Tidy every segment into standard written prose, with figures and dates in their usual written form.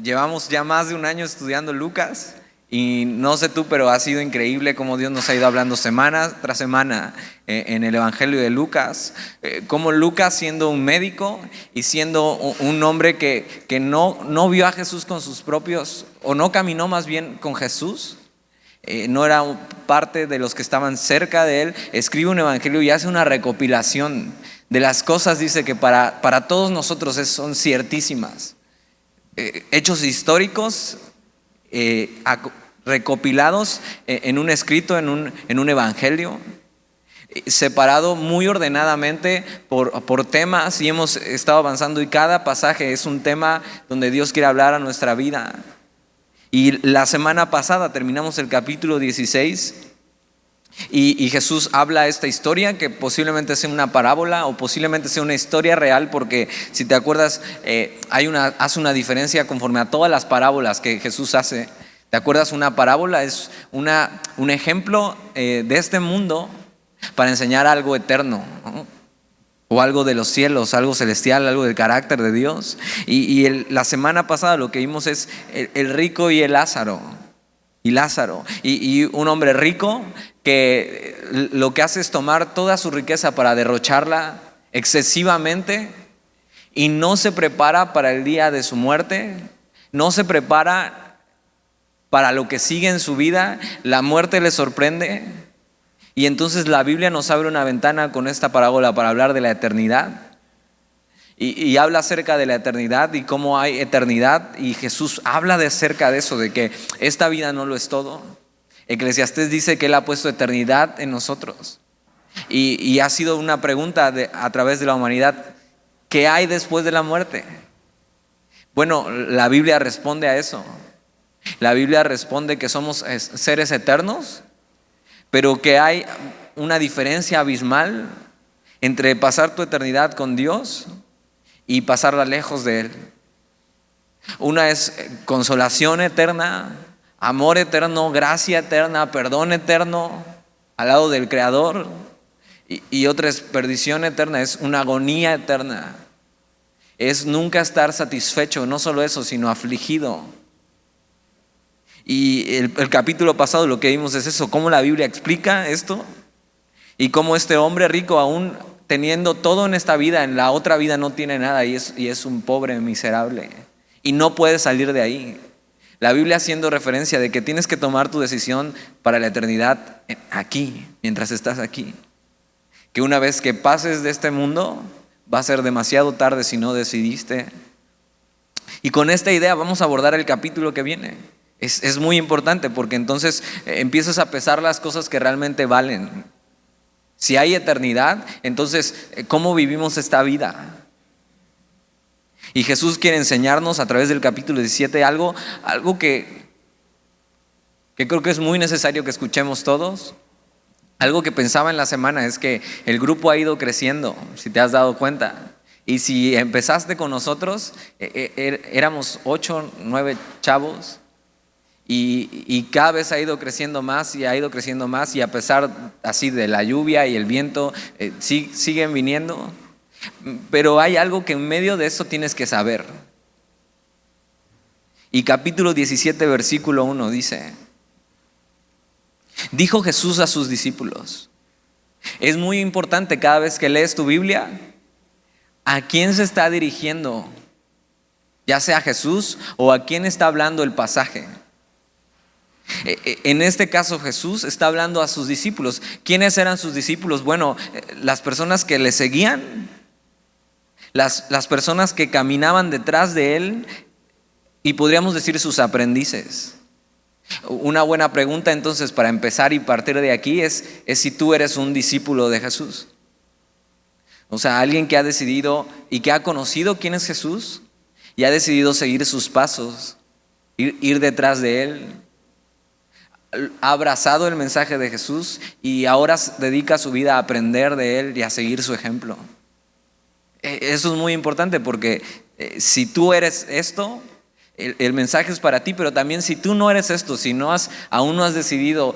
Llevamos ya más de un año estudiando Lucas y no sé tú, pero ha sido increíble cómo Dios nos ha ido hablando semana tras semana en el Evangelio de Lucas. Cómo Lucas, siendo un médico y siendo un hombre que no vio a Jesús con sus propios, o no caminó más bien con Jesús, no era parte de los que estaban cerca de él, escribe un evangelio y hace una recopilación de las cosas, dice que para todos nosotros son ciertísimas. Hechos históricos recopilados en un escrito, en un evangelio, separado muy ordenadamente por temas, y hemos estado avanzando y cada pasaje es un tema donde Dios quiere hablar a nuestra vida. Y la semana pasada terminamos el capítulo 16 y Jesús habla esta historia que posiblemente sea una parábola o posiblemente sea una historia real, porque si te acuerdas hace una diferencia conforme a todas las parábolas que Jesús hace. ¿Te acuerdas? Una parábola es un ejemplo de este mundo para enseñar algo eterno, ¿no? O algo de los cielos, algo celestial, algo del carácter de Dios. La semana pasada lo que vimos es el rico y el Lázaro. Y un hombre rico que lo que hace es tomar toda su riqueza para derrocharla excesivamente y no se prepara para el día de su muerte, no se prepara para lo que sigue en su vida. La muerte le sorprende. Y entonces la Biblia nos abre una ventana con esta parábola para hablar de la eternidad. Y habla acerca de la eternidad y cómo hay eternidad. Y Jesús habla acerca de eso, de que esta vida no lo es todo. Eclesiastés dice que Él ha puesto eternidad en nosotros. Y ha sido una pregunta a través de la humanidad: ¿qué hay después de la muerte? Bueno, la Biblia responde a eso. La Biblia responde que somos seres eternos, pero que hay una diferencia abismal entre pasar tu eternidad con Dios y pasarla lejos de Él. Una es consolación eterna, amor eterno, gracia eterna, perdón eterno al lado del Creador, y otra es perdición eterna, es una agonía eterna. Es nunca estar satisfecho, no solo eso, sino afligido. Y el capítulo pasado lo que vimos es eso, cómo la Biblia explica esto y cómo este hombre rico, aún teniendo todo en esta vida, en la otra vida no tiene nada y es un pobre miserable y no puede salir de ahí. La Biblia haciendo referencia de que tienes que tomar tu decisión para la eternidad aquí, mientras estás aquí. Que una vez que pases de este mundo va a ser demasiado tarde si no decidiste. Y con esta idea vamos a abordar el capítulo que viene. Es muy importante porque entonces empiezas a pesar las cosas que realmente valen. Si hay eternidad, entonces ¿cómo vivimos esta vida? Y Jesús quiere enseñarnos a través del capítulo 17 algo que creo que es muy necesario que escuchemos todos. Algo que pensaba en la semana es que el grupo ha ido creciendo, si te has dado cuenta. Y si empezaste con nosotros, éramos 8, 9 chavos. Y cada vez ha ido creciendo más y ha ido creciendo más, y a pesar así de la lluvia y el viento, siguen viniendo. Pero hay algo que en medio de eso tienes que saber. Y capítulo 17 versículo 1 dice: dijo Jesús a sus discípulos. Es muy importante cada vez que lees tu Biblia, ¿a quién se está dirigiendo? Ya sea Jesús o a quién está hablando el pasaje. En este caso Jesús está hablando a sus discípulos. ¿Quiénes eran sus discípulos? Bueno, las personas que le seguían, las personas que caminaban detrás de Él, y podríamos decir sus aprendices. Una buena pregunta entonces para empezar y partir de aquí es si tú eres un discípulo de Jesús. O sea, alguien que ha decidido y que ha conocido quién es Jesús y ha decidido seguir sus pasos, ir detrás de Él. Ha abrazado el mensaje de Jesús y ahora dedica su vida a aprender de Él y a seguir su ejemplo. Eso es muy importante porque si tú eres esto, el mensaje es para ti, pero también si tú no eres esto, si aún no has decidido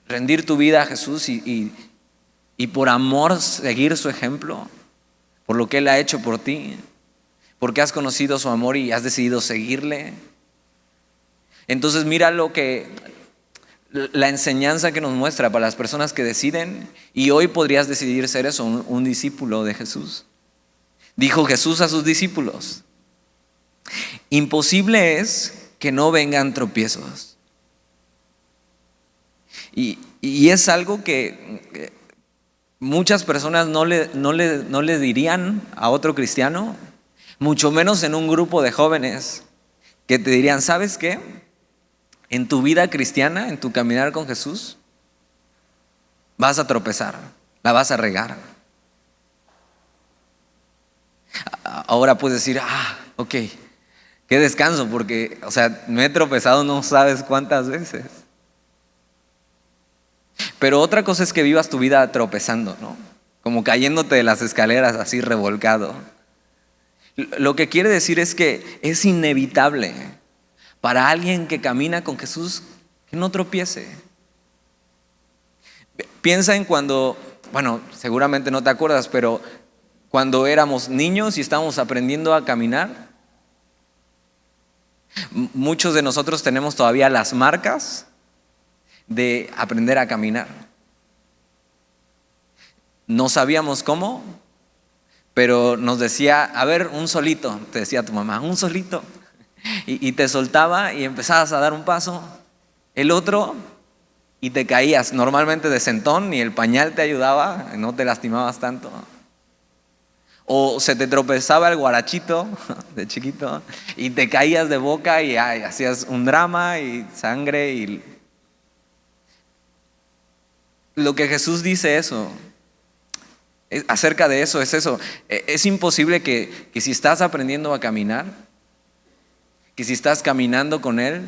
rendir tu vida a Jesús y por amor seguir su ejemplo, por lo que Él ha hecho por ti, porque has conocido su amor y has decidido seguirle. Entonces mira la enseñanza que nos muestra para las personas que deciden, y hoy podrías decidir ser eso, un discípulo de Jesús. Dijo Jesús a sus discípulos: imposible es que no vengan tropiezos. Y es algo que muchas personas no le dirían a otro cristiano, mucho menos en un grupo de jóvenes que te dirían: ¿sabes qué? En tu vida cristiana, en tu caminar con Jesús, vas a tropezar, la vas a regar. Ahora puedes decir: ok, qué descanso, porque, me he tropezado no sabes cuántas veces. Pero otra cosa es que vivas tu vida tropezando, ¿no? Como cayéndote de las escaleras así revolcado. Lo que quiere decir es que es inevitable para alguien que camina con Jesús que no tropiece. Piensa en cuando, seguramente no te acuerdas, pero cuando éramos niños y estábamos aprendiendo a caminar, muchos de nosotros tenemos todavía las marcas de aprender a caminar. No sabíamos cómo, pero nos decía: a ver, un solito, te decía tu mamá, un solito. Y te soltaba y empezabas a dar un paso, el otro, y te caías, normalmente de sentón, y el pañal te ayudaba, no te lastimabas tanto. O se te tropezaba el guarachito de chiquito y te caías de boca y hacías un drama y sangre. Y lo que Jesús dice acerca de eso es eso. Es imposible que si estás aprendiendo a caminar, que si estás caminando con Él,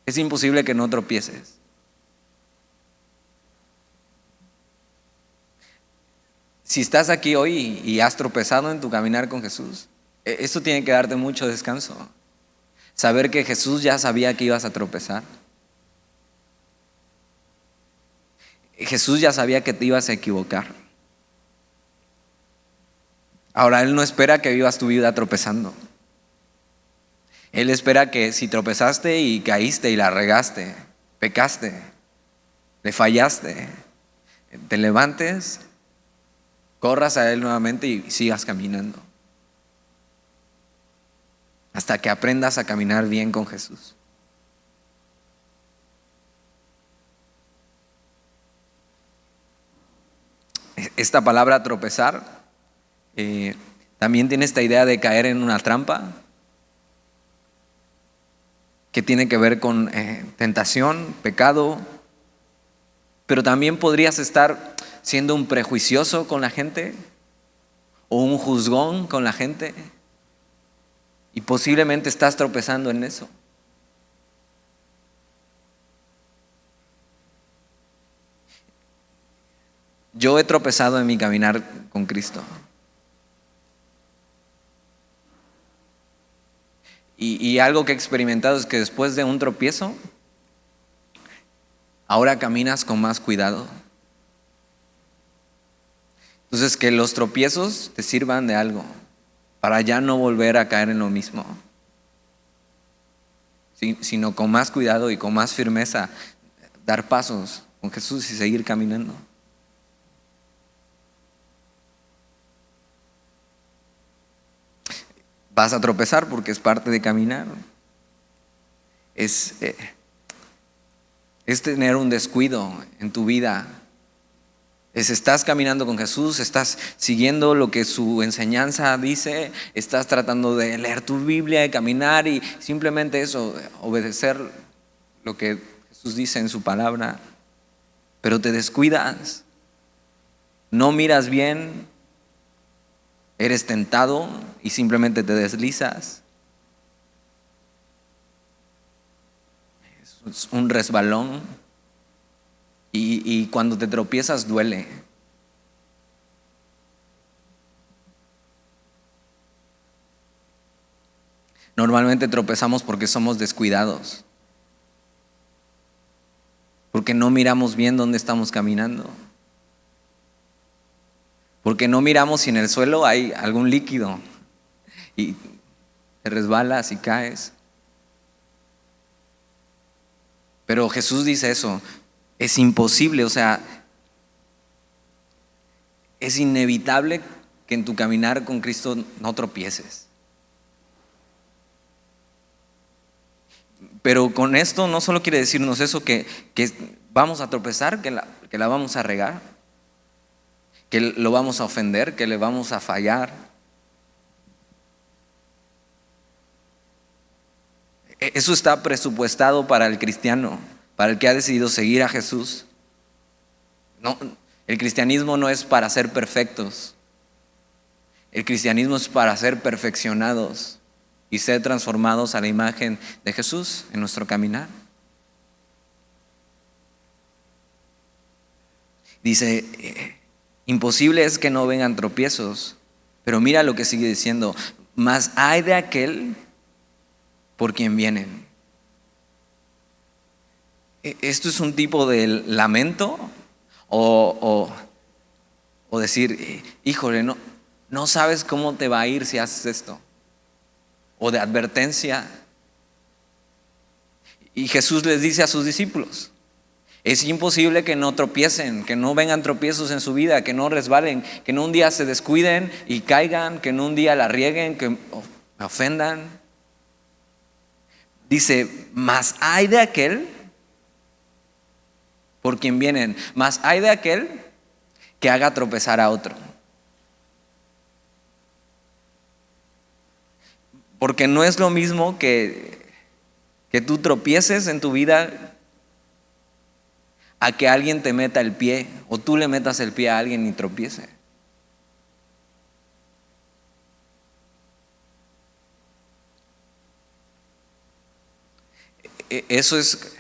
es imposible que no tropieces. Si estás aquí hoy y has tropezado en tu caminar con Jesús, esto tiene que darte mucho descanso. Saber que Jesús ya sabía que ibas a tropezar. Jesús ya sabía que te ibas a equivocar. Ahora Él no espera que vivas tu vida tropezando. Él espera que si tropezaste y caíste y la regaste, pecaste, le fallaste, te levantes, corras a Él nuevamente y sigas caminando. Hasta que aprendas a caminar bien con Jesús. Esta palabra tropezar también tiene esta idea de caer en una trampa, que tiene que ver con tentación, pecado, pero también podrías estar siendo un prejuicioso con la gente o un juzgón con la gente, y posiblemente estás tropezando en eso. Yo he tropezado en mi caminar con Cristo. Y algo que he experimentado es que después de un tropiezo, ahora caminas con más cuidado. Entonces, que los tropiezos te sirvan de algo para ya no volver a caer en lo mismo, sino con más cuidado y con más firmeza dar pasos con Jesús y seguir caminando. Vas a tropezar porque es parte de caminar. Es tener un descuido en tu vida. Estás caminando con Jesús, estás siguiendo lo que su enseñanza dice, estás tratando de leer tu Biblia, de caminar y simplemente eso, obedecer lo que Jesús dice en su palabra, pero te descuidas, no miras bien, eres tentado y simplemente te deslizas. Es un resbalón. Y cuando te tropiezas duele. Normalmente tropezamos porque somos descuidados, porque no miramos bien dónde estamos caminando, porque no miramos si en el suelo hay algún líquido y te resbalas y caes. Pero Jesús dice eso, es imposible, o sea, es inevitable que en tu caminar con Cristo no tropieces. Pero con esto no solo quiere decirnos eso, que vamos a tropezar, que la vamos a regar, que lo vamos a ofender, que le vamos a fallar. Eso está presupuestado para el cristiano, para el que ha decidido seguir a Jesús. No, el cristianismo no es para ser perfectos. El cristianismo es para ser perfeccionados y ser transformados a la imagen de Jesús en nuestro caminar. Dice, imposible es que no vengan tropiezos, pero mira lo que sigue diciendo, mas hay de aquel por quien vienen. ¿Esto es un tipo de lamento o decir, híjole, no sabes cómo te va a ir si haces esto? O de advertencia. Y Jesús les dice a sus discípulos, es imposible que no tropiecen, que no vengan tropiezos en su vida, que no resbalen, que no un día se descuiden y caigan, que no un día la rieguen, que ofendan. Dice, mas hay de aquel por quien vienen, mas hay de aquel que haga tropezar a otro. Porque no es lo mismo que tú tropieces en tu vida a que alguien te meta el pie o tú le metas el pie a alguien y tropiece. Eso es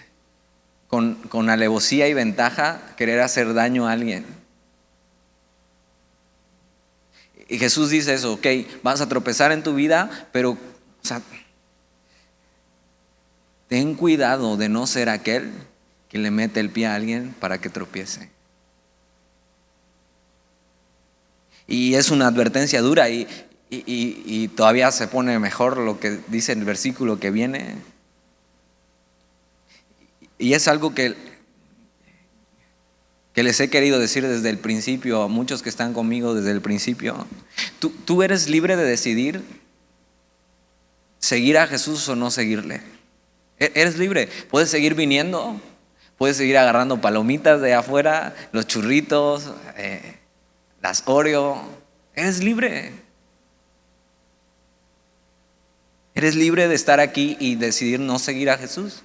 con alevosía y ventaja querer hacer daño a alguien. Y Jesús dice eso, ok, vas a tropezar en tu vida, pero ten cuidado de no ser aquel que le mete el pie a alguien para que tropiece. Y es una advertencia dura y todavía se pone mejor lo que dice el versículo que viene. Y es algo que les he querido decir desde el principio a muchos que están conmigo desde el principio. Tú eres libre de decidir seguir a Jesús o no seguirle. Eres libre. Puedes seguir viniendo, puedes seguir agarrando palomitas de afuera, los churritos, las Oreo. Eres libre. Eres libre de estar aquí y decidir no seguir a Jesús.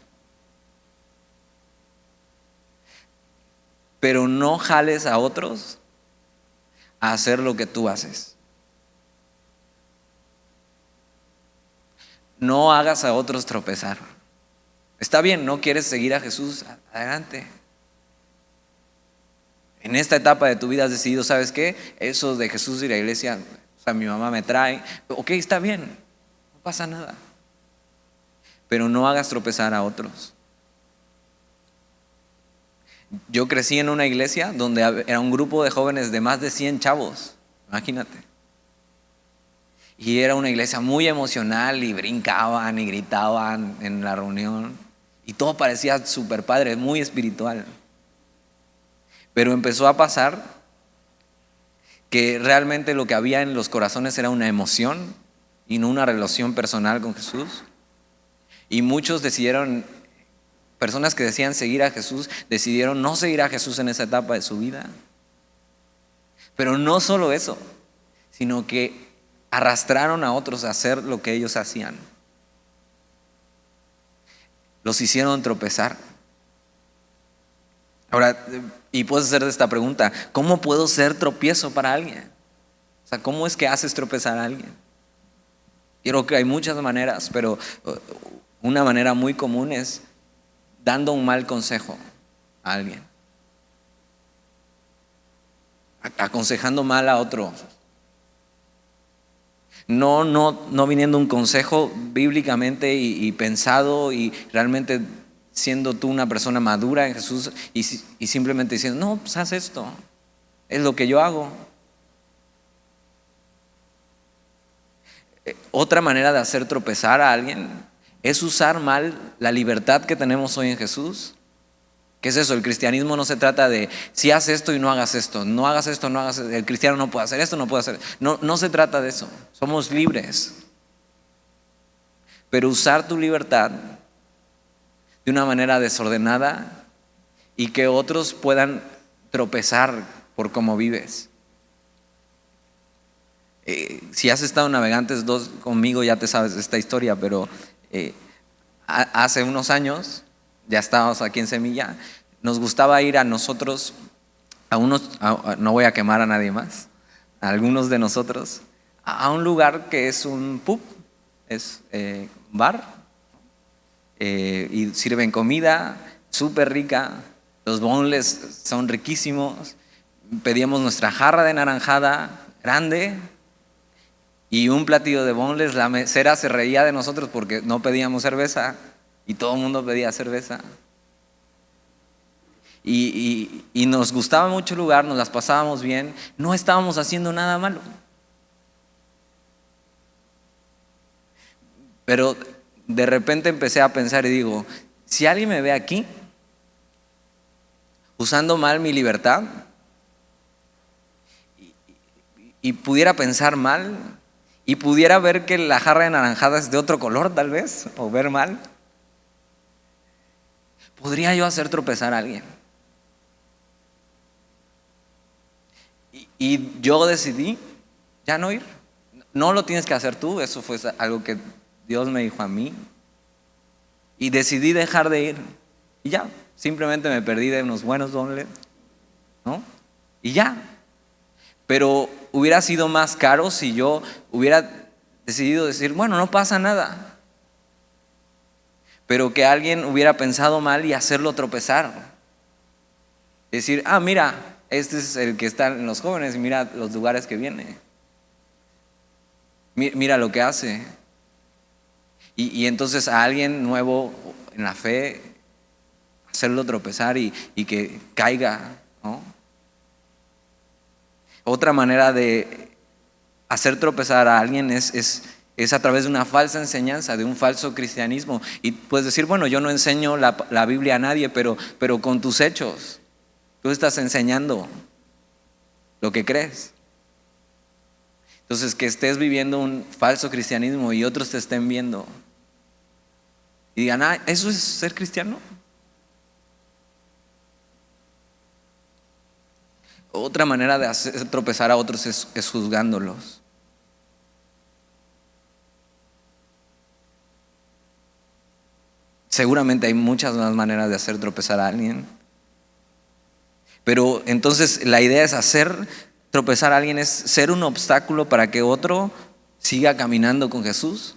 Pero no jales a otros a hacer lo que tú haces. No hagas a otros tropezar. Está bien, no quieres seguir a Jesús, adelante. En esta etapa de tu vida has decidido, ¿sabes qué? Eso de Jesús y la iglesia, mi mamá me trae. Ok, está bien, no pasa nada. Pero no hagas tropezar a otros. Yo crecí en una iglesia donde era un grupo de jóvenes de más de 100 chavos, imagínate. Y era una iglesia muy emocional y brincaban y gritaban en la reunión. Y todo parecía súper padre, muy espiritual. Pero empezó a pasar que realmente lo que había en los corazones era una emoción y no una relación personal con Jesús. Y muchos decidieron, personas que decían seguir a Jesús, decidieron no seguir a Jesús en esa etapa de su vida. Pero no solo eso, sino que arrastraron a otros a hacer lo que ellos hacían. Los hicieron tropezar. Ahora, y puedes hacerte esta pregunta, ¿cómo puedo ser tropiezo para alguien? O sea, ¿cómo es que haces tropezar a alguien? Creo que hay muchas maneras, pero una manera muy común es dando un mal consejo a alguien, aconsejando mal a otro. No viniendo un consejo bíblicamente y pensado y realmente siendo tú una persona madura en Jesús y simplemente diciendo, no, pues haz esto, es lo que yo hago. Otra manera de hacer tropezar a alguien es usar mal la libertad que tenemos hoy en Jesús. ¿Qué es eso? El cristianismo no se trata de si haces esto y no hagas esto, no hagas esto, no hagas esto. El cristiano no puede hacer esto, no puede hacer. No, no se trata de eso. Somos libres. Pero usar tu libertad de una manera desordenada y que otros puedan tropezar por cómo vives. Si has estado en Navegantes 2 conmigo ya te sabes esta historia, pero hace unos años, ya estábamos aquí en Semilla, nos gustaba ir a nosotros, no voy a quemar a nadie más, a algunos de nosotros, a un lugar que es un pub, es bar, y sirven comida súper rica, los boneless son riquísimos, pedíamos nuestra jarra de naranjada grande y un platillo de boneless. La mesera se reía de nosotros porque no pedíamos cerveza y todo el mundo pedía cerveza. Y nos gustaba mucho el lugar, nos las pasábamos bien, no estábamos haciendo nada malo. Pero de repente empecé a pensar y digo, si alguien me ve aquí usando mal mi libertad y pudiera pensar mal y pudiera ver que la jarra de naranjada es de otro color tal vez, o ver mal, podría yo hacer tropezar a alguien. Y yo decidí ya no ir. No lo tienes que hacer tú, eso fue algo que Dios me dijo a mí. Y decidí dejar de ir. Y ya, simplemente me perdí de unos buenos dobles, ¿no? Y ya. Pero hubiera sido más caro si yo hubiera decidido decir, bueno, no pasa nada. Pero que alguien hubiera pensado mal y hacerlo tropezar. Decir, mira, este es el que está en los jóvenes y mira los lugares que viene. Mira lo que hace. Y entonces a alguien nuevo en la fe, hacerlo tropezar y que caiga, ¿no? Otra manera de hacer tropezar a alguien es a través de una falsa enseñanza, de un falso cristianismo. Y puedes decir, bueno, yo no enseño la Biblia a nadie, pero con tus hechos, tú estás enseñando lo que crees. Entonces, que estés viviendo un falso cristianismo y otros te estén viendo y digan, ¿eso es ser cristiano? Otra manera de hacer tropezar a otros es juzgándolos. Seguramente hay muchas más maneras de hacer tropezar a alguien. Pero entonces la idea es hacer tropezar a alguien, es ser un obstáculo para que otro siga caminando con Jesús.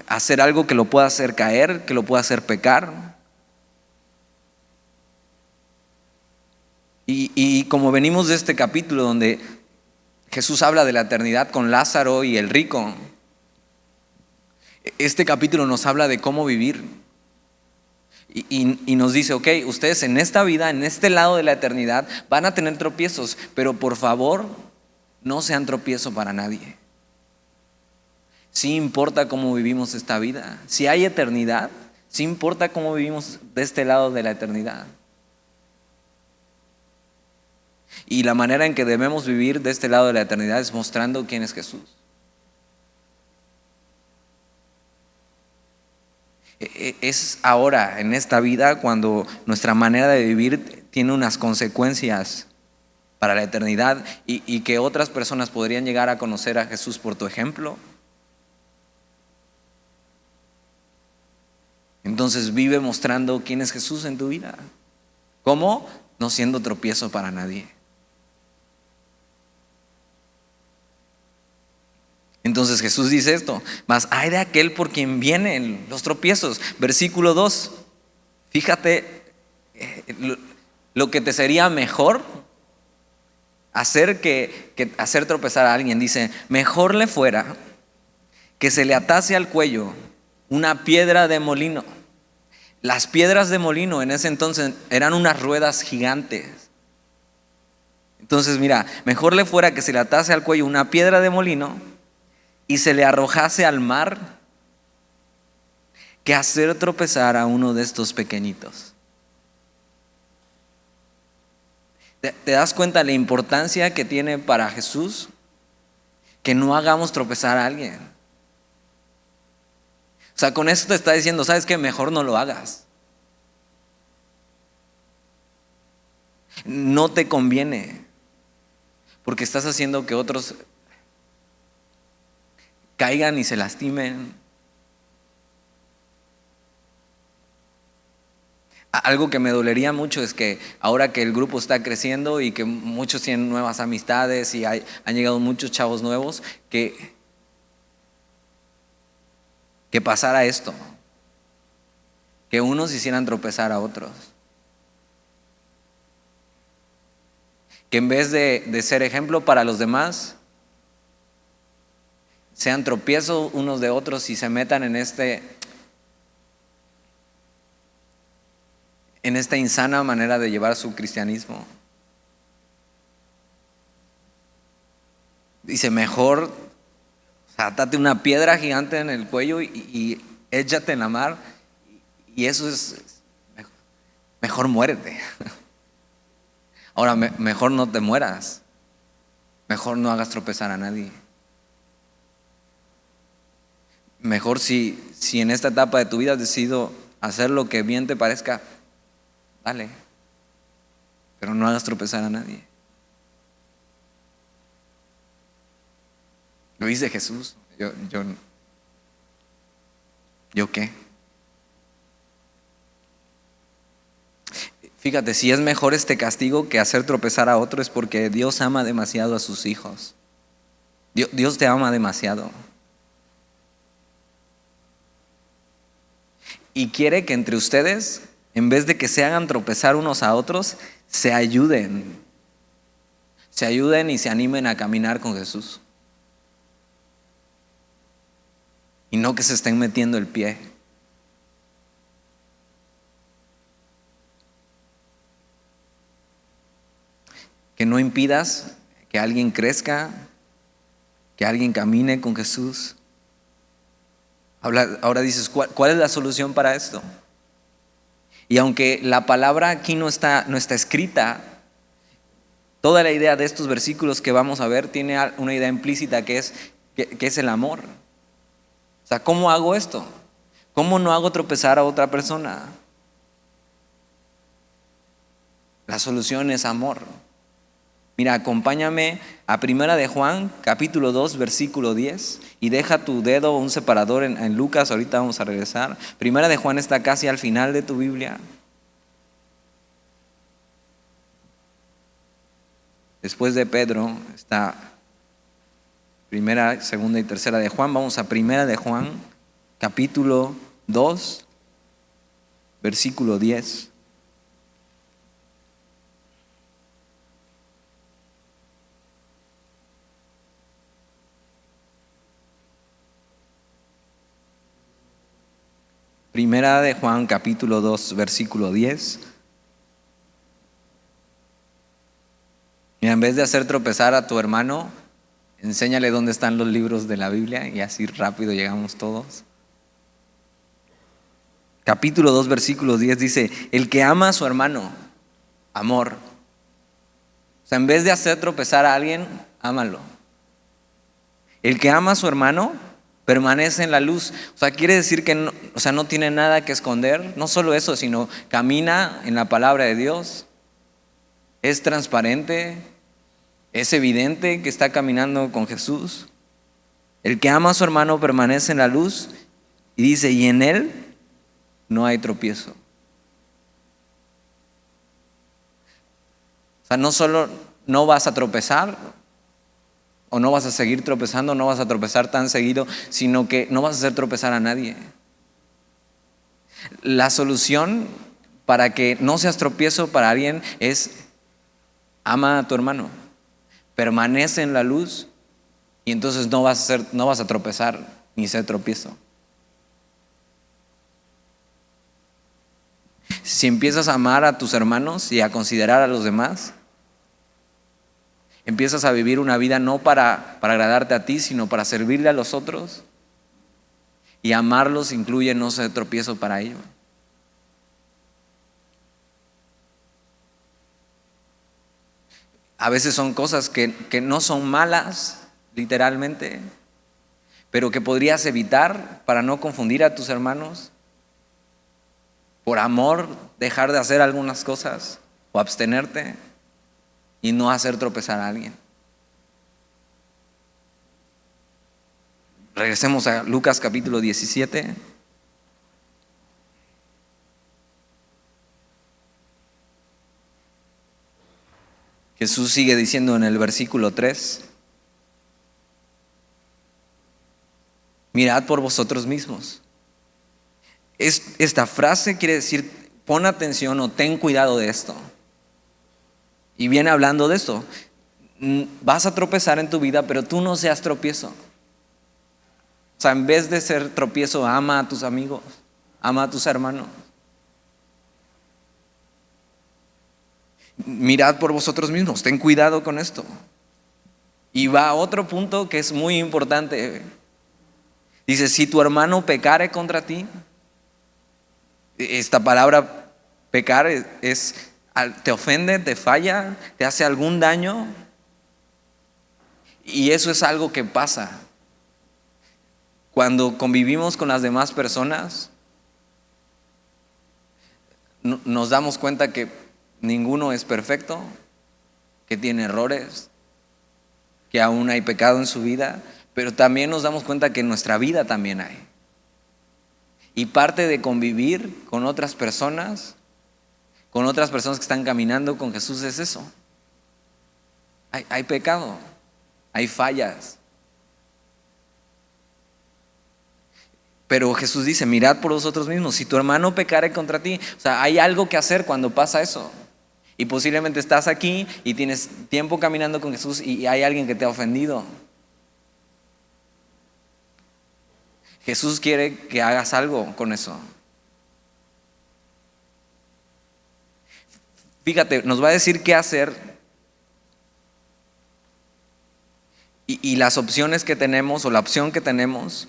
Hacer algo que lo pueda hacer caer, que lo pueda hacer pecar. Y como venimos de este capítulo donde Jesús habla de la eternidad con Lázaro y el rico, este capítulo nos habla de cómo vivir. Y nos dice, ok, ustedes en esta vida, en este lado de la eternidad, van a tener tropiezos, pero por favor, no sean tropiezo para nadie. Sí importa cómo vivimos esta vida. Si hay eternidad, sí importa cómo vivimos de este lado de la eternidad. Y la manera en que debemos vivir de este lado de la eternidad es mostrando quién es Jesús. Es ahora, en esta vida, cuando nuestra manera de vivir tiene unas consecuencias para la eternidad y que otras personas podrían llegar a conocer a Jesús por tu ejemplo. Entonces vive mostrando quién es Jesús en tu vida. ¿Cómo? No siendo tropiezo para nadie. Entonces Jesús dice esto: mas hay de aquel por quien vienen los tropiezos. Versículo 2. Fíjate lo que te sería mejor hacer que hacer tropezar a alguien. Dice, mejor le fuera que se le atase al cuello una piedra de molino. Las piedras de molino en ese entonces eran unas ruedas gigantes. Entonces mira, mejor le fuera que se le atase al cuello una piedra de molino y se le arrojase al mar que hacer tropezar a uno de estos pequeñitos. ¿Te das cuenta la importancia que tiene para Jesús que no hagamos tropezar a alguien? O sea, con eso te está diciendo, ¿sabes qué? Mejor no lo hagas. No te conviene, porque estás haciendo que otros caigan y se lastimen. Algo que me dolería mucho es que ahora que el grupo está creciendo y que muchos tienen nuevas amistades y han llegado muchos chavos nuevos, que pasara esto, que unos hicieran tropezar a otros, que en vez de ser ejemplo para los demás, sean tropiezos unos de otros y se metan en esta insana manera de llevar su cristianismo. Dice, mejor, o sea, atate una piedra gigante en el cuello y échate en la mar, y eso es, mejor muérete. Ahora, mejor no te mueras, mejor no hagas tropezar a nadie. Mejor si en esta etapa de tu vida has decidido hacer lo que bien te parezca, dale, pero no hagas tropezar a nadie. Lo dice Jesús. ¿Yo qué? Fíjate, si es mejor este castigo que hacer tropezar a otro, es porque Dios ama demasiado a sus hijos. Dios te ama demasiado. Y quiere que entre ustedes, en vez de que se hagan tropezar unos a otros, se ayuden y se animen a caminar con Jesús. Y no que se estén metiendo el pie. Que no impidas que alguien crezca, que alguien camine con Jesús. Ahora dices, ¿cuál es la solución para esto? Y aunque la palabra aquí no está escrita, toda la idea de estos versículos que vamos a ver tiene una idea implícita que es el amor. O sea, ¿cómo hago esto? ¿Cómo no hago tropezar a otra persona? La solución es amor. Mira, acompáñame a 1 de Juan, capítulo 2, versículo 10, y deja tu dedo un separador en Lucas, ahorita vamos a regresar. 1 de Juan está casi al final de tu Biblia. Después de Pedro está 1, 2 y 3 de Juan. Vamos a 1 de Juan, capítulo 2, versículo 10. Primera de Juan, capítulo 2, versículo 10. Mira, en vez de hacer tropezar a tu hermano, enséñale dónde están los libros de la Biblia y así rápido llegamos todos. Capítulo 2, versículo 10 dice, el que ama a su hermano, amor. O sea, en vez de hacer tropezar a alguien, ámalo. El que ama a su hermano permanece en la luz. O sea, quiere decir que no tiene nada que esconder. No solo eso, sino camina en la palabra de Dios. Es transparente, es evidente que está caminando con Jesús. El que ama a su hermano permanece en la luz y dice, y en él no hay tropiezo. O sea, no solo no vas a tropezar, o no vas a seguir tropezando, no vas a tropezar tan seguido, sino que no vas a hacer tropezar a nadie. La solución para que no seas tropiezo para alguien es ama a tu hermano, permanece en la luz y entonces no vas a tropezar ni ser tropiezo. Si empiezas a amar a tus hermanos y a considerar a los demás, Empiezas a vivir una vida no para agradarte a ti, sino para servirle a los otros. Y amarlos incluye no ser tropiezo para ellos. A veces son cosas que no son malas, literalmente, pero que podrías evitar para no confundir a tus hermanos. Por amor, dejar de hacer algunas cosas o abstenerte y no hacer tropezar a alguien. Regresemos a Lucas capítulo 17. Jesús sigue diciendo en el versículo 3: mirad por vosotros mismos. Esta frase quiere decir: pon atención o ten cuidado de esto. Y viene hablando de esto. Vas a tropezar en tu vida, pero tú no seas tropiezo. O sea, en vez de ser tropiezo, ama a tus amigos, ama a tus hermanos. Mirad por vosotros mismos, ten cuidado con esto. Y va a otro punto que es muy importante. Dice: si tu hermano pecare contra ti. Esta palabra pecar te ofende, te falla, te hace algún daño. Y eso es algo que pasa cuando convivimos con las demás personas. Nos damos cuenta que ninguno es perfecto, que tiene errores, que aún hay pecado en su vida, pero también nos damos cuenta que en nuestra vida también hay. Y parte de convivir con otras personas que están caminando con Jesús, es eso. Hay pecado, hay fallas. Pero Jesús dice: mirad por vosotros mismos. Si tu hermano pecare contra ti, o sea, hay algo que hacer cuando pasa eso. Y posiblemente estás aquí y tienes tiempo caminando con Jesús y hay alguien que te ha ofendido. Jesús quiere que hagas algo con eso. Fíjate, nos va a decir qué hacer y las opciones que tenemos o la opción que tenemos.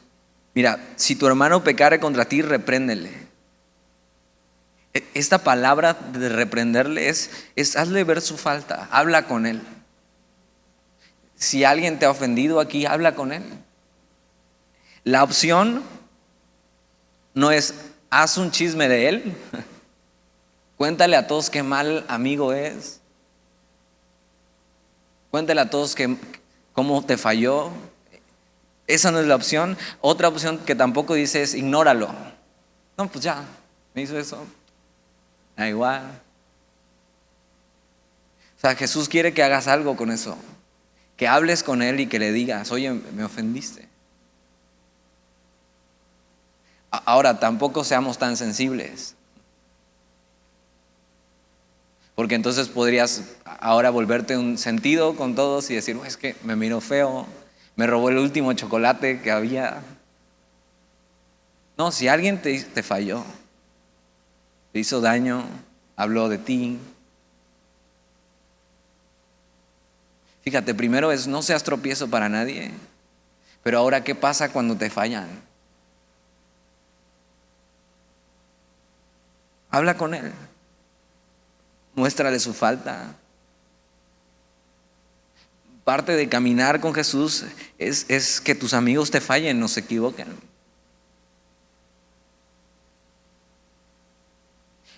Mira, si tu hermano pecare contra ti, repréndele. Esta palabra de reprenderle es hazle ver su falta, habla con él. Si alguien te ha ofendido aquí, habla con él. La opción no es haz un chisme de él, cuéntale a todos qué mal amigo es, cuéntale a todos cómo te falló. Esa no es la opción. Otra opción que tampoco dice es ignóralo. No, pues ya, me hizo eso, da igual. O sea, Jesús quiere que hagas algo con eso, que hables con él y que le digas: oye, me ofendiste. Ahora, tampoco seamos tan sensibles, porque entonces podrías ahora volverte un sentido con todos y decir: es que me miró feo, me robó el último chocolate que había. No, si alguien te falló, te hizo daño, habló de ti. Fíjate, primero es no seas tropiezo para nadie. Pero ahora, ¿qué pasa cuando te fallan? Habla con él. Muéstrale su falta. Parte de caminar con Jesús es que tus amigos te fallen, no se equivoquen.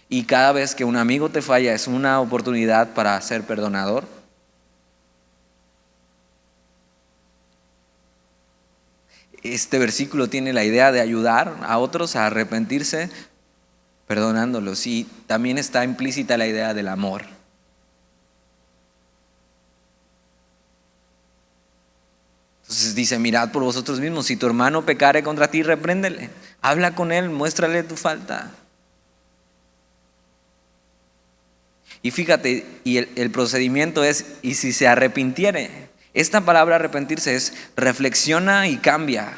Y cada vez que un amigo te falla es una oportunidad para ser perdonador. Este versículo tiene la idea de ayudar a otros a arrepentirse perdonándolos, y también está implícita la idea del amor. Entonces dice: mirad por vosotros mismos. Si tu hermano pecare contra ti, repréndele, habla con él, muéstrale tu falta. Y fíjate, y el procedimiento es: y si se arrepintiere. Esta palabra arrepentirse es reflexiona y cambia.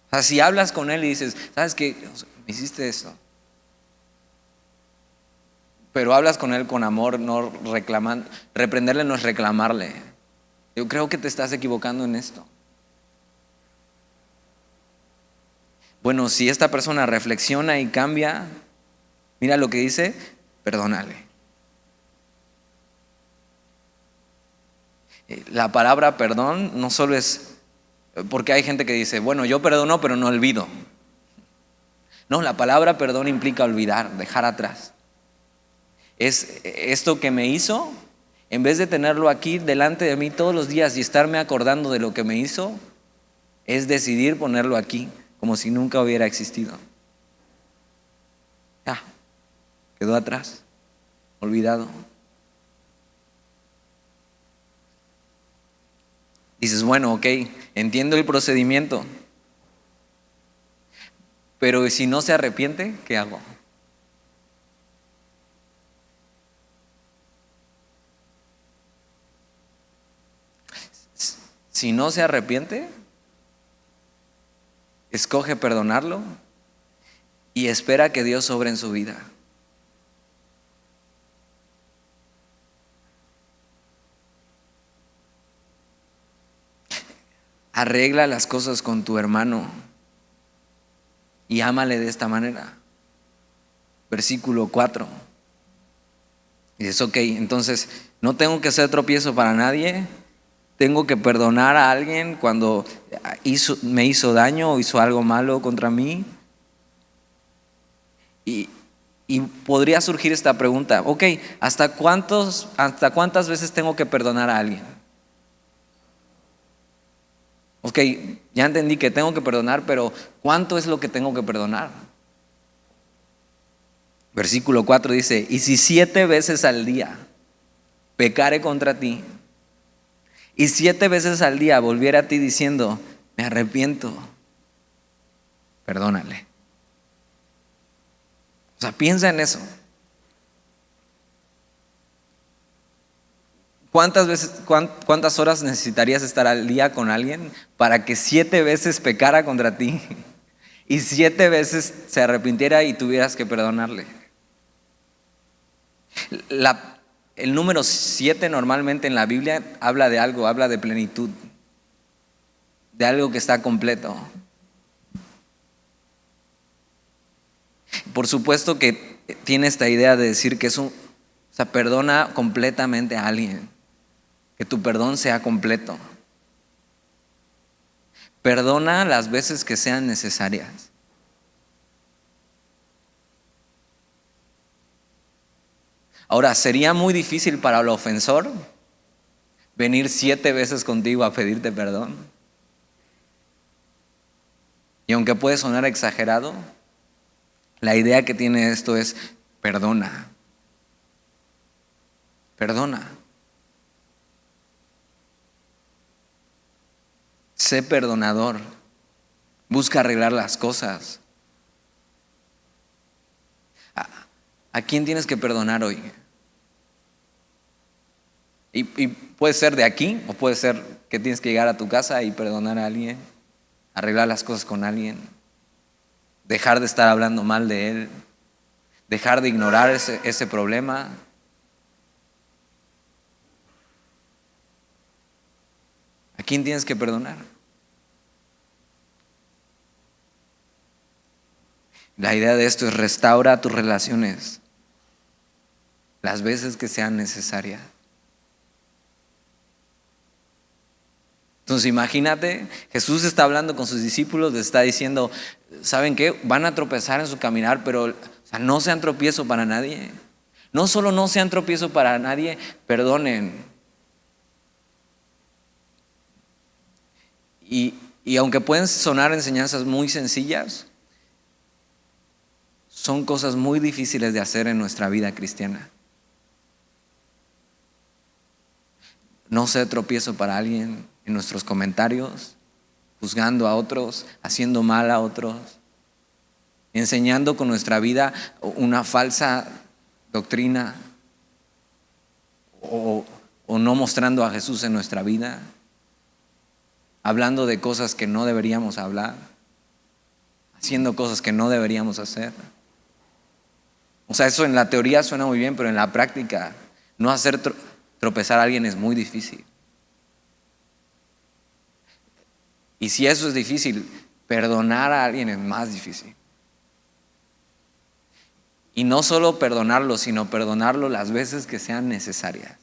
O sea, si hablas con él y dices: ¿sabes qué? Me hiciste eso, pero hablas con él con amor, no reclamando. Reprenderle no es reclamarle. Yo creo que te estás equivocando en esto. Bueno, si esta persona reflexiona y cambia, mira lo que dice, perdónale. La palabra perdón no solo es, porque hay gente que dice, bueno, yo perdono pero no olvido. No, la palabra perdón implica olvidar, dejar atrás. Es esto que me hizo, en vez de tenerlo aquí delante de mí todos los días y estarme acordando de lo que me hizo, es decidir ponerlo aquí, como si nunca hubiera existido. Ya, quedó atrás, olvidado. Dices, bueno, ok, entiendo el procedimiento, pero si no se arrepiente, ¿qué hago? Si no se arrepiente, escoge perdonarlo y espera que Dios obre en su vida. Arregla las cosas con tu hermano y ámale de esta manera. Versículo 4. Dices, ok, entonces no tengo que ser tropiezo para nadie. Tengo que perdonar a alguien cuando me hizo daño o hizo algo malo contra mí. Y podría surgir esta pregunta, ok, ¿hasta cuántas veces tengo que perdonar a alguien? Ok, ya entendí que tengo que perdonar, pero ¿cuánto es lo que tengo que perdonar? Versículo 4 dice, y si 7 veces al día pecare contra ti, y 7 veces al día volviera a ti diciendo, me arrepiento, perdónale. O sea, piensa en eso. ¿Cuántas horas necesitarías estar al día con alguien para que 7 veces pecara contra ti y 7 veces se arrepintiera y tuvieras que perdonarle? El número 7 normalmente en la Biblia habla de algo, habla de plenitud, de algo que está completo. Por supuesto que tiene esta idea de decir que perdona completamente a alguien, que tu perdón sea completo. Perdona las veces que sean necesarias. Ahora, sería muy difícil para el ofensor venir 7 veces contigo a pedirte perdón. Y aunque puede sonar exagerado, la idea que tiene esto es perdona. Perdona. Sé perdonador. Busca arreglar las cosas. ¿A quién tienes que perdonar hoy? Y puede ser de aquí o puede ser que tienes que llegar a tu casa y perdonar a alguien, arreglar las cosas con alguien, dejar de estar hablando mal de él, dejar de ignorar ese problema. ¿A quién tienes que perdonar? La idea de esto es restaura tus relaciones las veces que sean necesarias. Entonces imagínate, Jesús está hablando con sus discípulos, les está diciendo, ¿saben qué? Van a tropezar en su caminar, pero no sean tropiezo para nadie. No solo no sean tropiezo para nadie, perdonen. Y aunque pueden sonar enseñanzas muy sencillas, son cosas muy difíciles de hacer en nuestra vida cristiana. No ser tropiezo para alguien en nuestros comentarios, juzgando a otros, haciendo mal a otros, enseñando con nuestra vida una falsa doctrina o no mostrando a Jesús en nuestra vida, hablando de cosas que no deberíamos hablar, haciendo cosas que no deberíamos hacer. O sea, eso en la teoría suena muy bien, pero en la práctica no hacer tropezar a alguien es muy difícil. Y si eso es difícil, perdonar a alguien es más difícil. Y no solo perdonarlo, sino perdonarlo las veces que sean necesarias.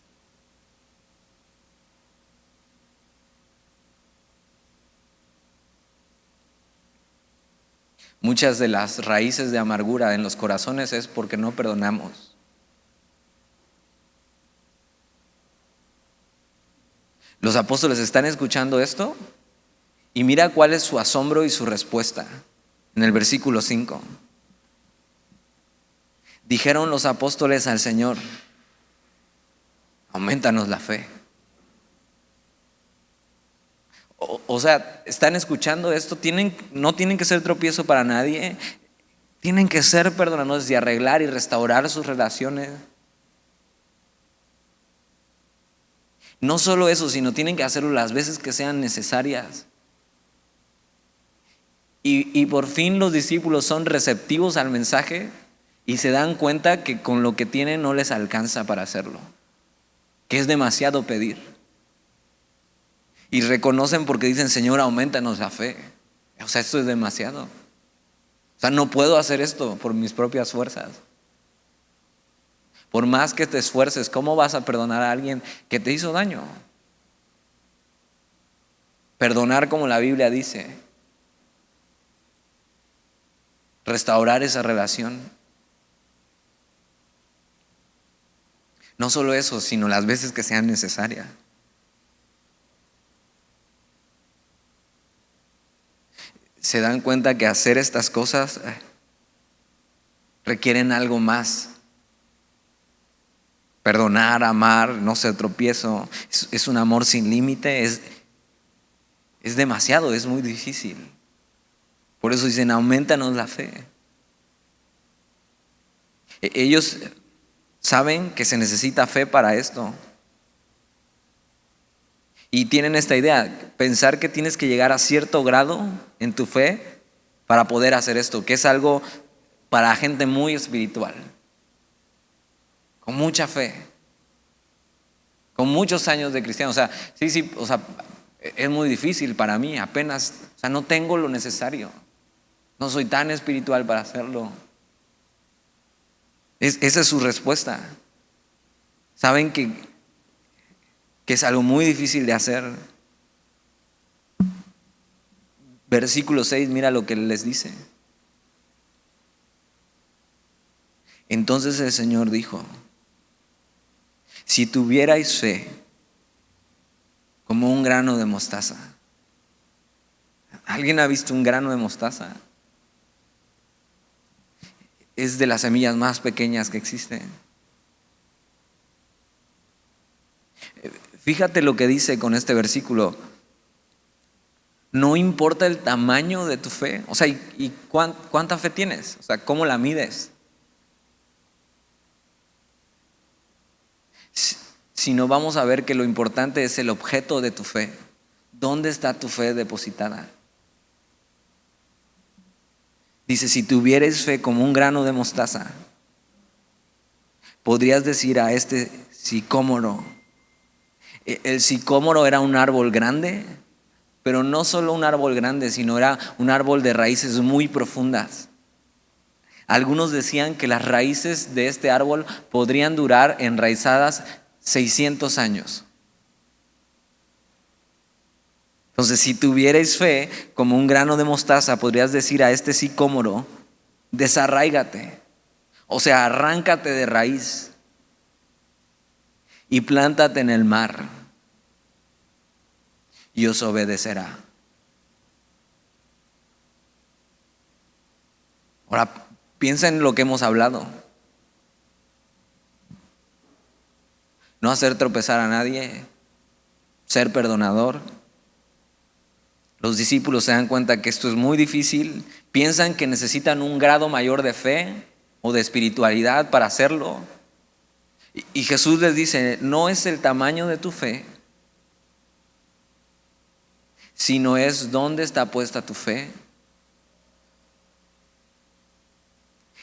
Muchas de las raíces de amargura en los corazones es porque no perdonamos. Los apóstoles están escuchando esto y mira cuál es su asombro y su respuesta. En el versículo 5. Dijeron los apóstoles al Señor: aumentanos la fe. O sea, están escuchando esto, no tienen que ser tropiezo para nadie, tienen que ser perdonadores y arreglar y restaurar sus relaciones. No solo eso, sino tienen que hacerlo las veces que sean necesarias. Y por fin los discípulos son receptivos al mensaje y se dan cuenta que con lo que tienen no les alcanza para hacerlo, que es demasiado pedir. Y reconocen porque dicen: Señor, aumentanos la fe. O sea, esto es demasiado. O sea, no puedo hacer esto por mis propias fuerzas. Por más que te esfuerces, ¿cómo vas a perdonar a alguien que te hizo daño? Perdonar, como la Biblia dice, restaurar esa relación. No solo eso, sino las veces que sean necesarias. Se dan cuenta que hacer estas cosas requieren algo más. Perdonar, amar, no ser tropiezo, es un amor sin límite, es demasiado, es muy difícil. Por eso dicen: aumentanos la fe. Ellos saben que se necesita fe para esto. Y tienen esta idea, pensar que tienes que llegar a cierto grado en tu fe para poder hacer esto, que es algo para gente muy espiritual, con mucha fe, con muchos años de cristiano. O sea, sí, o sea, es muy difícil para mí, apenas, o sea, no tengo lo necesario, no soy tan espiritual para hacerlo. Esa es su respuesta. Saben que es algo muy difícil de hacer. Versículo 6, mira lo que les dice. Entonces el Señor dijo: si tuvierais fe como un grano de mostaza. ¿Alguien ha visto un grano de mostaza? Es de las semillas más pequeñas que existen. Fíjate lo que dice con este versículo. No importa el tamaño de tu fe. O sea, ¿y cuánta fe tienes? O sea, ¿cómo la mides? Sino vamos a ver que lo importante es el objeto de tu fe. ¿Dónde está tu fe depositada? Dice: si tuvierais fe como un grano de mostaza, podrías decir a este sicómoro. El sicómoro era un árbol grande, pero no solo un árbol grande, sino era un árbol de raíces muy profundas. Algunos decían que las raíces de este árbol podrían durar enraizadas 600 años. Entonces, si tuvierais fe como un grano de mostaza, podrías decir a este sicómoro: desarráigate, o sea, arráncate de raíz y plántate en el mar, y os obedecerá. Ahora, piensa en lo que hemos hablado. No hacer tropezar a nadie, ser perdonador. Los discípulos se dan cuenta que esto es muy difícil, piensan que necesitan un grado mayor de fe o de espiritualidad para hacerlo. Y Jesús les dice: no es el tamaño de tu fe, sino es dónde está puesta tu fe.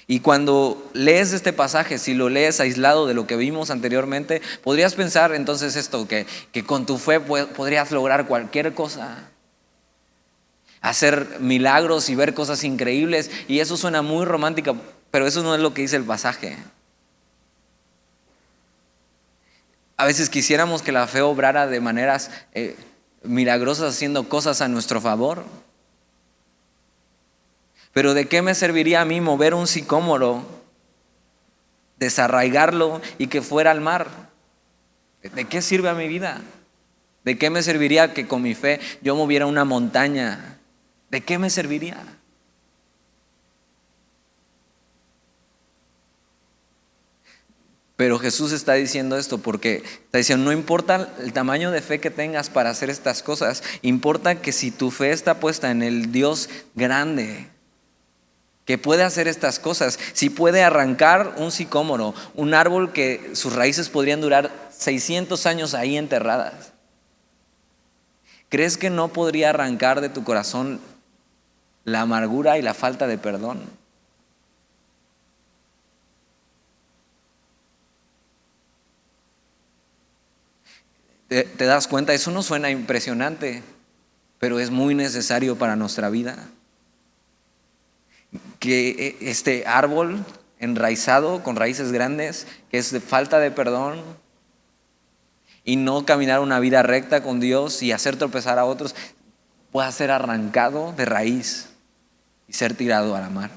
Y cuando lees este pasaje, si lo lees aislado de lo que vimos anteriormente, podrías pensar entonces esto, que con tu fe podrías lograr cualquier cosa, hacer milagros y ver cosas increíbles, y eso suena muy romántico, pero eso no es lo que dice el pasaje. A veces quisiéramos que la fe obrara de maneras milagrosas, haciendo cosas a nuestro favor. Pero ¿de qué me serviría a mí mover un sicómoro, desarraigarlo y que fuera al mar? ¿De qué sirve a mi vida? ¿De qué me serviría que con mi fe yo moviera una montaña? ¿De qué me serviría? Pero Jesús está diciendo esto porque está diciendo, no importa el tamaño de fe que tengas para hacer estas cosas, importa que si tu fe está puesta en el Dios grande, que puede hacer estas cosas, si puede arrancar un sicómoro, un árbol que sus raíces podrían durar 600 años ahí enterradas, ¿crees que no podría arrancar de tu corazón la amargura y la falta de perdón? ¿Te das cuenta? Eso no suena impresionante, pero es muy necesario para nuestra vida. Que este árbol enraizado con raíces grandes, que es de falta de perdón y no caminar una vida recta con Dios y hacer tropezar a otros, pueda ser arrancado de raíz y ser tirado a la mar.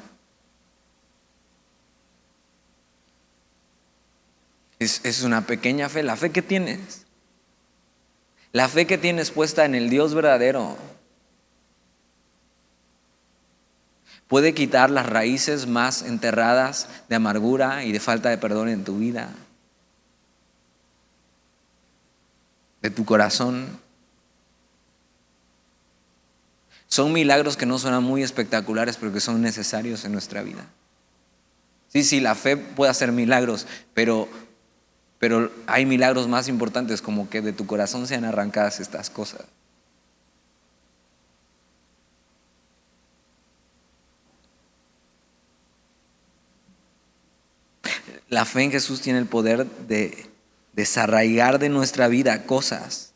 Es una pequeña fe, la fe que tienes. La fe que tienes puesta en el Dios verdadero puede quitar las raíces más enterradas de amargura y de falta de perdón en tu vida, de tu corazón. Son milagros que no suenan muy espectaculares, pero que son necesarios en nuestra vida. Sí, la fe puede hacer milagros, pero hay milagros más importantes, como que de tu corazón sean arrancadas estas cosas. La fe en Jesús tiene el poder de desarraigar de nuestra vida cosas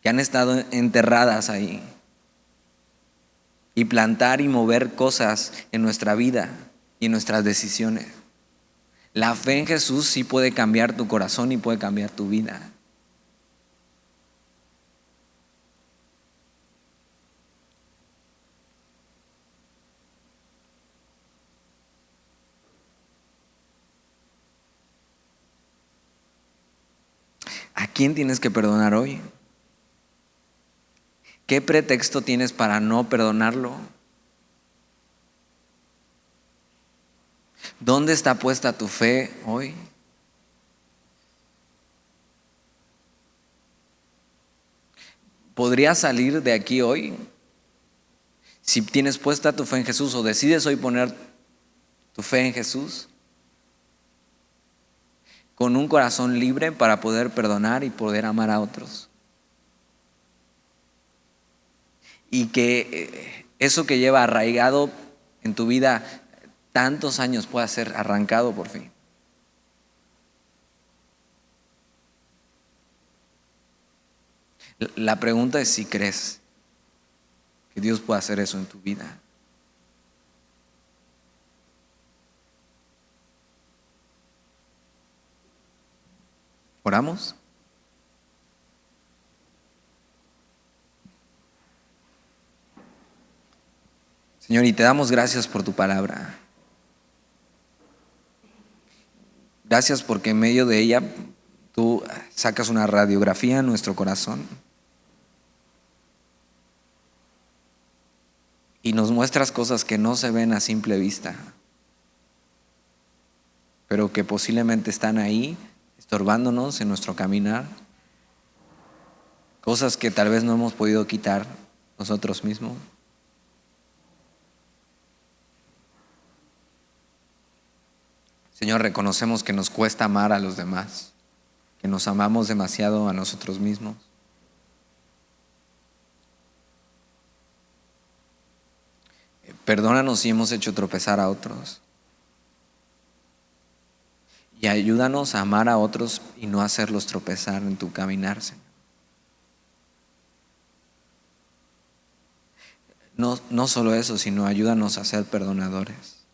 que han estado enterradas ahí y plantar y mover cosas en nuestra vida y en nuestras decisiones. La fe en Jesús sí puede cambiar tu corazón y puede cambiar tu vida. ¿A quién tienes que perdonar hoy? ¿Qué pretexto tienes para no perdonarlo? ¿Dónde está puesta tu fe hoy? ¿Podrías salir de aquí hoy? Si tienes puesta tu fe en Jesús o decides hoy poner tu fe en Jesús, con un corazón libre para poder perdonar y poder amar a otros. Y que eso que lleva arraigado en tu vida tantos años pueda ser arrancado por fin. La pregunta es si crees que Dios puede hacer eso en tu vida. ¿Oramos? Señor, y te damos gracias por tu palabra. Gracias porque en medio de ella tú sacas una radiografía en nuestro corazón y nos muestras cosas que no se ven a simple vista, pero que posiblemente están ahí estorbándonos en nuestro caminar. Cosas que tal vez no hemos podido quitar nosotros mismos. Señor, reconocemos que nos cuesta amar a los demás, que nos amamos demasiado a nosotros mismos. Perdónanos si hemos hecho tropezar a otros. Y ayúdanos a amar a otros y no hacerlos tropezar en tu caminar, Señor. No solo eso, sino ayúdanos a ser perdonadores.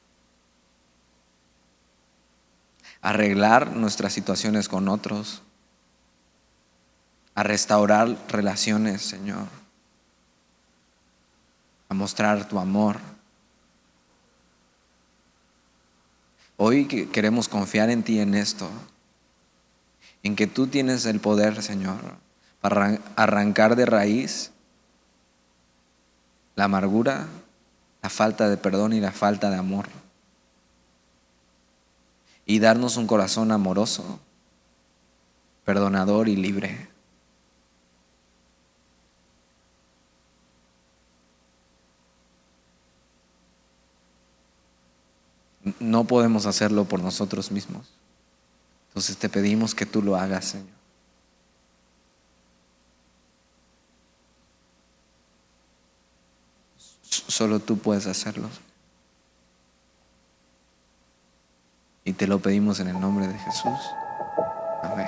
A arreglar nuestras situaciones con otros. A restaurar relaciones, Señor. A mostrar tu amor. Hoy queremos confiar en ti en esto. En que tú tienes el poder, Señor, para arrancar de raíz la amargura, la falta de perdón y la falta de amor. Y darnos un corazón amoroso, perdonador y libre. No podemos hacerlo por nosotros mismos. Entonces te pedimos que tú lo hagas, Señor. Solo tú puedes hacerlo. Y te lo pedimos en el nombre de Jesús. Amén.